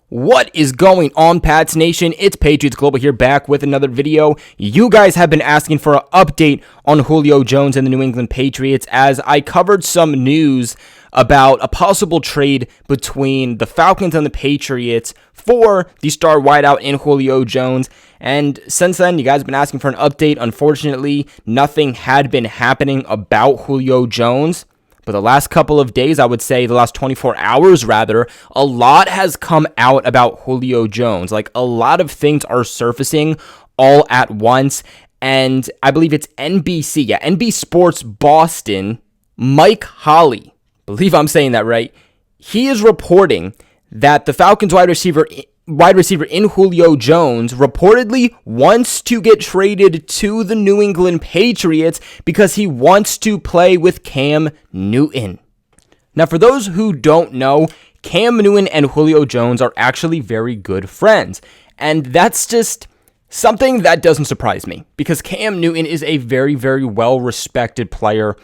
What is going on, Pats Nation? It's Patriots Global here, back with another video. You guys have been asking for an update on Julio Jones and the New England Patriots, as I covered some news about a possible trade between the Falcons and the Patriots for the star wideout in Julio Jones. And since then, you guys have been asking for an update. Unfortunately, nothing had been happening about Julio Jones. But the last couple of days, I would say the last 24 hours rather, a lot has come out about Julio Jones. Like, a lot of things are surfacing all at once. And I believe it's NBC Sports Boston, Mike Holley, believe I'm saying that right, he is reporting that the Falcons wide receiver in Julio Jones reportedly wants to get traded to the New England Patriots because he wants to play with Cam Newton. Now, for those who don't know, Cam Newton and Julio Jones are actually very good friends. And that's just something that doesn't surprise me, because Cam Newton is a very, very well-respected player,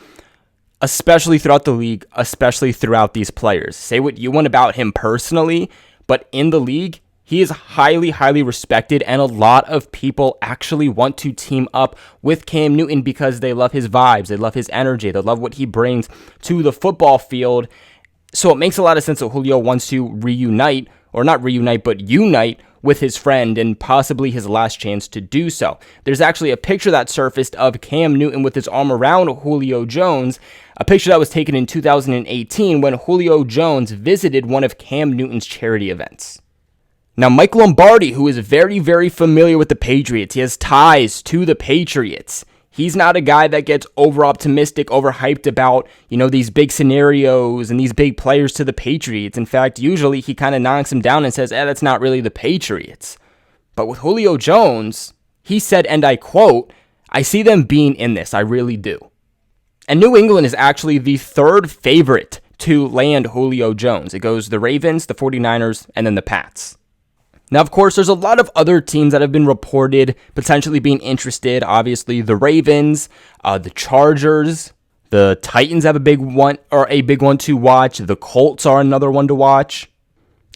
especially throughout the league, especially throughout these players. Say what you want about him personally, but in the league, he is highly, highly respected, and a lot of people actually want to team up with Cam Newton because they love his vibes, they love his energy, they love what he brings to the football field. So it makes a lot of sense that Julio wants to unite with his friend, and possibly his last chance to do so. There's actually a picture that surfaced of Cam Newton with his arm around Julio Jones, a picture that was taken in 2018 when Julio Jones visited one of Cam Newton's charity events. Now, Mike Lombardi, who is very, very familiar with the Patriots, he has ties to the Patriots. He's not a guy that gets over-optimistic, overhyped about, these big scenarios and these big players to the Patriots. In fact, usually he kind of knocks them down and says, that's not really the Patriots. But with Julio Jones, he said, and I quote, "I see them being in this, I really do." And New England is actually the third favorite to land Julio Jones. It goes the Ravens, the 49ers, and then the Pats. Now, of course, there's a lot of other teams that have been reported potentially being interested. Obviously, the Ravens, the Chargers, the Titans have a big one to watch. The Colts are another one to watch.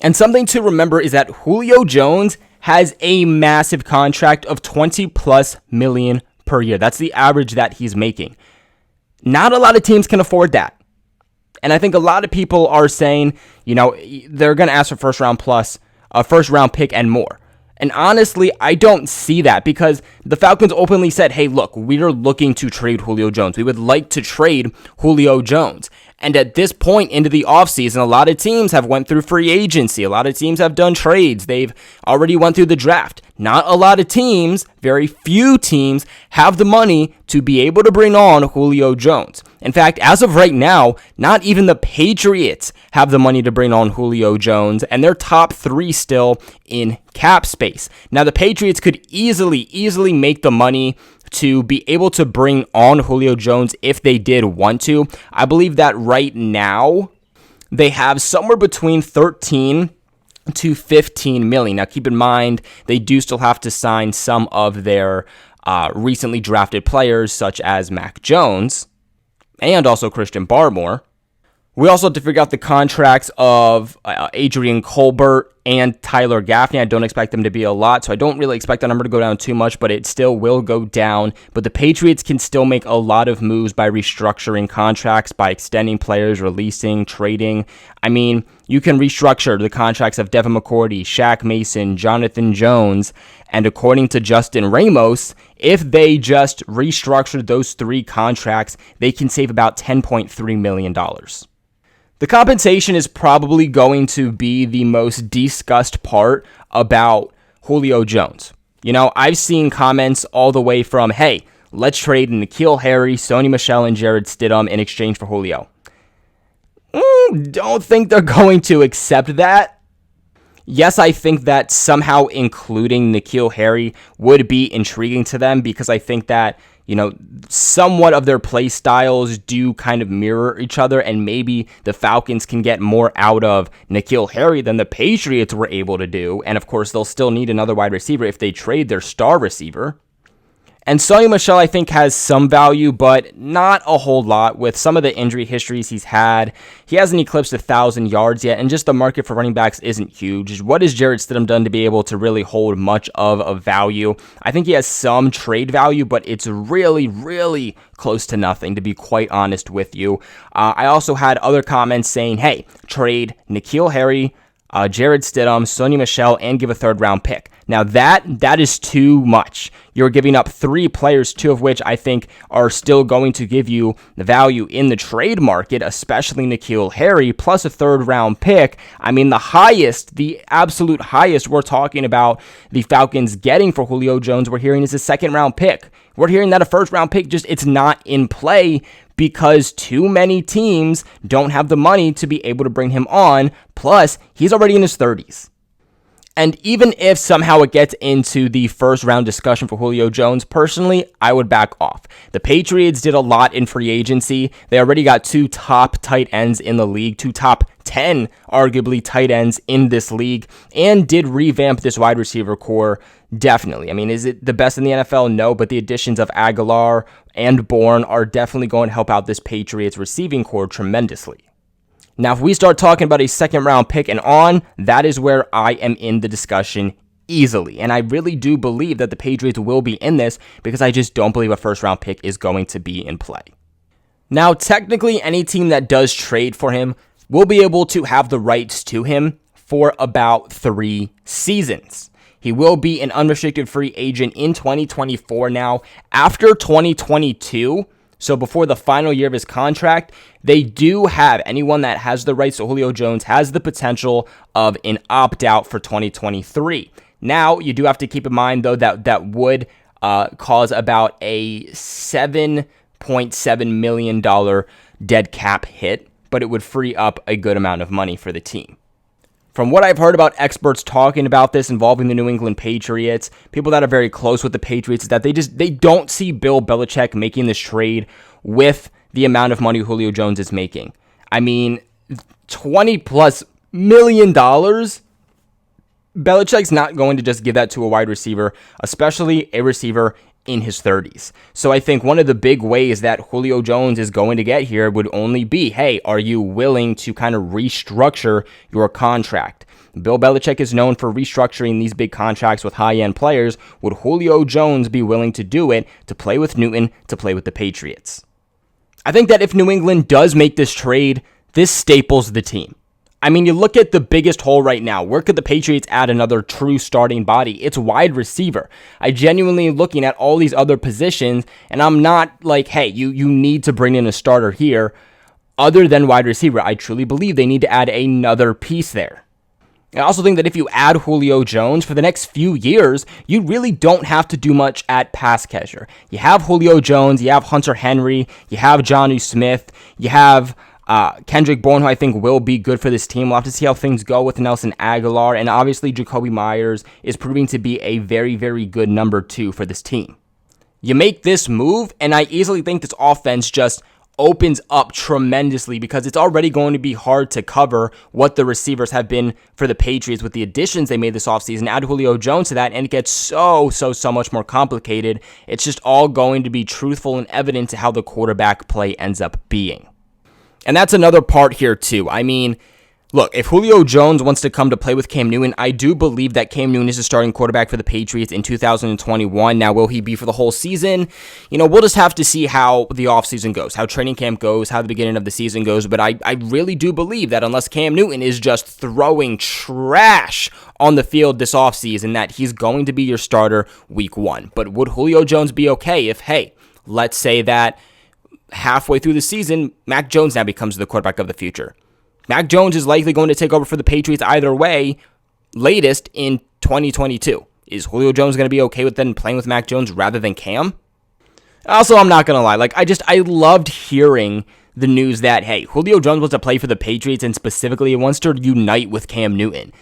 And something to remember is that Julio Jones has a massive contract of $20+ million per year. That's the average that he's making. Not a lot of teams can afford that. And I think a lot of people are saying, they're going to ask for a first round pick and more. And honestly, I don't see that, because the Falcons openly said, hey, look, we're looking to trade Julio Jones. We would like to trade Julio Jones. And at this point into the offseason, a lot of teams have went through free agency. A lot of teams have done trades. They've already went through the draft. Not a lot of teams, very few teams, have the money to be able to bring on Julio Jones. In fact, as of right now, not even the Patriots have the money to bring on Julio Jones, and they're top 3 still in cap space. Now, the Patriots could easily make the money to be able to bring on Julio Jones if they did want to. I believe that right now they have somewhere between 13 to 15 million. Now, keep in mind, they do still have to sign some of their recently drafted players, such as Mac Jones and also Christian Barmore. We also have to figure out the contracts of Adrian Colbert and Tyler Gaffney. I don't expect them to be a lot, so I don't really expect that number to go down too much, but it still will go down. But the Patriots can still make a lot of moves by restructuring contracts, by extending players, releasing, trading. I mean, you can restructure the contracts of Devin McCourty, Shaq Mason, Jonathan Jones, and according to Justin Ramos, if they just restructured those 3 contracts, they can save about $10.3 million. The compensation is probably going to be the most discussed part about Julio Jones. I've seen comments all the way from, hey, let's trade N'Keal Harry, Sony Michel, and Jared Stidham in exchange for Julio. Don't think they're going to accept that. Yes, I think that somehow including N'Keal Harry would be intriguing to them, because I think that, somewhat of their play styles do kind of mirror each other, and maybe the Falcons can get more out of N'Keal Harry than the Patriots were able to do. And of course, they'll still need another wide receiver if they trade their star receiver. And Sony Michel, I think, has some value, but not a whole lot with some of the injury histories he's had. He hasn't eclipsed 1,000 yards yet, and just the market for running backs isn't huge. What has Jarrett Stidham done to be able to really hold much of a value? I think he has some trade value, but it's really, really close to nothing, to be quite honest with you. I also had other comments saying, hey, trade N'Keal Harry, Jarrett Stidham, Sony Michel, and give a third-round pick. Now, that is too much. You're giving up 3 players, 2 of which I think are still going to give you the value in the trade market, especially N'Keal Harry, plus a third-round pick. I mean, the absolute highest we're talking about the Falcons getting for Julio Jones, we're hearing is a second-round pick. We're hearing that a first-round pick, it's not in play because too many teams don't have the money to be able to bring him on. Plus, he's already in his 30s. And even if somehow it gets into the first round discussion for Julio Jones, personally, I would back off. The Patriots did a lot in free agency. They already got 2 top tight ends in the league, 2 top 10, arguably, tight ends in this league, and did revamp this wide receiver core. Definitely. I mean, is it the best in the NFL? No, but the additions of Aguilar and Bourne are definitely going to help out this Patriots receiving core tremendously. Now, if we start talking about a second-round pick and on, that is where I am in the discussion easily. And I really do believe that the Patriots will be in this because I just don't believe a first-round pick is going to be in play. Now, technically, any team that does trade for him will be able to have the rights to him for about 3 seasons. He will be an unrestricted free agent in 2024 now. After 2022, so before the final year of his contract, they do have anyone that has the rights to Julio Jones has the potential of an opt-out for 2023. Now, you do have to keep in mind, though, that would cause about a $7.7 million dead cap hit, but it would free up a good amount of money for the team. From what I've heard about experts talking about this involving the New England Patriots, people that are very close with the Patriots, is that they don't see Bill Belichick making this trade with the amount of money Julio Jones is making. I mean, $20+ million. Belichick's not going to just give that to a wide receiver, especially a receiver in his 30s. So I think one of the big ways that Julio Jones is going to get here would only be, hey, are you willing to kind of restructure your contract? Bill Belichick is known for restructuring these big contracts with high-end players. Would Julio Jones be willing to do it to play with Newton, to play with the Patriots? I think that if New England does make this trade, this staples the team. I mean, you look at the biggest hole right now. Where could the Patriots add another true starting body? It's wide receiver. I genuinely looking at all these other positions, and I'm not like, hey, you need to bring in a starter here other than wide receiver. I truly believe they need to add another piece there. I also think that if you add Julio Jones for the next few years, you really don't have to do much at pass catcher. You have Julio Jones, you have Hunter Henry, you have Jonnu Smith, you have Kendrick Bourne, who I think will be good for this team. We'll have to see how things go with Nelson Aguilar. And obviously, Jacoby Myers is proving to be a very, very good number 2 for this team. You make this move, and I easily think this offense just opens up tremendously because it's already going to be hard to cover what the receivers have been for the Patriots with the additions they made this offseason. Add Julio Jones to that, and it gets so much more complicated. It's just all going to be truthful and evident to how the quarterback play ends up being. And that's another part here, too. I mean, look, if Julio Jones wants to come to play with Cam Newton, I do believe that Cam Newton is a starting quarterback for the Patriots in 2021. Now, will he be for the whole season? We'll just have to see how the offseason goes, how training camp goes, how the beginning of the season goes. But I really do believe that unless Cam Newton is just throwing trash on the field this offseason, that he's going to be your starter week 1. But would Julio Jones be okay if, hey, let's say that halfway through the season, Mac Jones now becomes the quarterback of the future? Mac Jones is likely going to take over for the Patriots either way, latest in 2022. Is Julio Jones going to be okay with then playing with Mac Jones rather than Cam? Also, I'm not going to lie. I loved hearing the news that, hey, Julio Jones wants to play for the Patriots and specifically wants to unite with Cam Newton.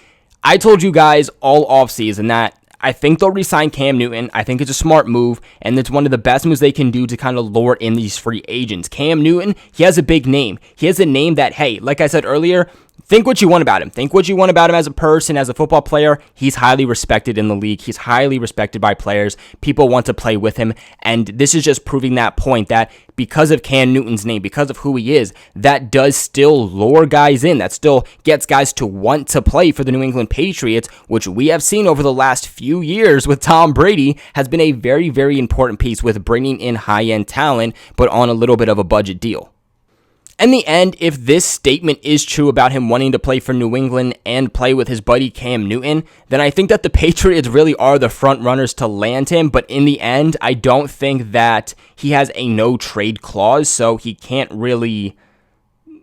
I told you guys all offseason that I think they'll re-sign Cam Newton. I think it's a smart move, and it's one of the best moves they can do to kind of lure in these free agents. Cam Newton, he has a big name. He has a name that, hey, like I said earlier, think what you want about him. Think what you want about him as a person, as a football player. He's highly respected in the league. He's highly respected by players. People want to play with him. And this is just proving that point that because of Cam Newton's name, because of who he is, that does still lure guys in. That still gets guys to want to play for the New England Patriots, which we have seen over the last few years with Tom Brady has been a very, very important piece with bringing in high-end talent, but on a little bit of a budget deal. In the end, if this statement is true about him wanting to play for New England and play with his buddy Cam Newton, then I think that the Patriots really are the front runners to land him. But in the end, I don't think that he has a no trade clause, so he can't really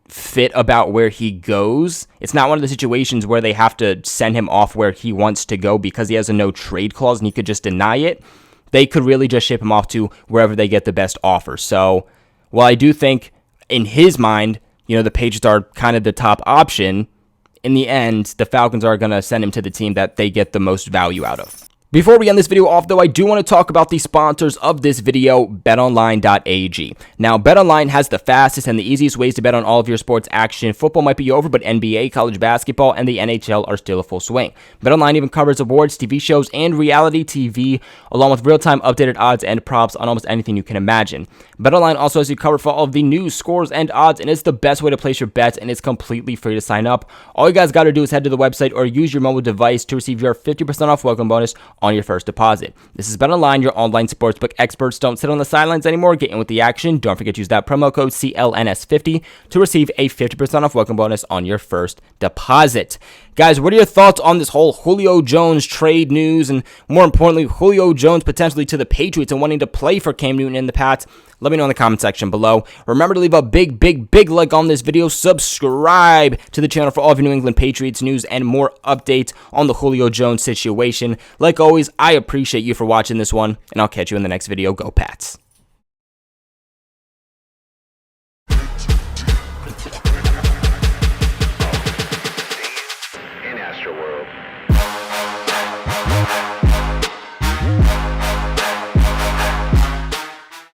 fit about where he goes. It's not one of the situations where they have to send him off where he wants to go because he has a no trade clause and he could just deny it. They could really just ship him off to wherever they get the best offer. So, while I do think in his mind, the Patriots are kind of the top option, in the end, the Falcons are going to send him to the team that they get the most value out of. Before we end this video off, though, I do want to talk about the sponsors of this video, betonline.ag. Now, BetOnline has the fastest and the easiest ways to bet on all of your sports action. Football might be over, but NBA, college basketball, and the NHL are still in full swing. BetOnline even covers awards, TV shows, and reality TV, along with real-time updated odds and props on almost anything you can imagine. BetOnline also has you covered for all of the news, scores, and odds, and it's the best way to place your bets, and it's completely free to sign up. All you guys got to do is head to the website or use your mobile device to receive your 50% off welcome bonus on your first deposit. This is BetOnline, your online sportsbook experts. Don't sit on the sidelines anymore. Get in with the action. Don't forget to use that promo code CLNS50 to receive a 50% off welcome bonus on your first deposit. Guys, what are your thoughts on this whole Julio Jones trade news, and more importantly, Julio Jones potentially to the Patriots and wanting to play for Cam Newton in the Pats? Let me know in the comment section below. Remember to leave a big, big, big like on this video. Subscribe to the channel for all of your New England Patriots news and more updates on the Julio Jones situation. Like always, I appreciate you for watching this one, and I'll catch you in the next video. Go Pats!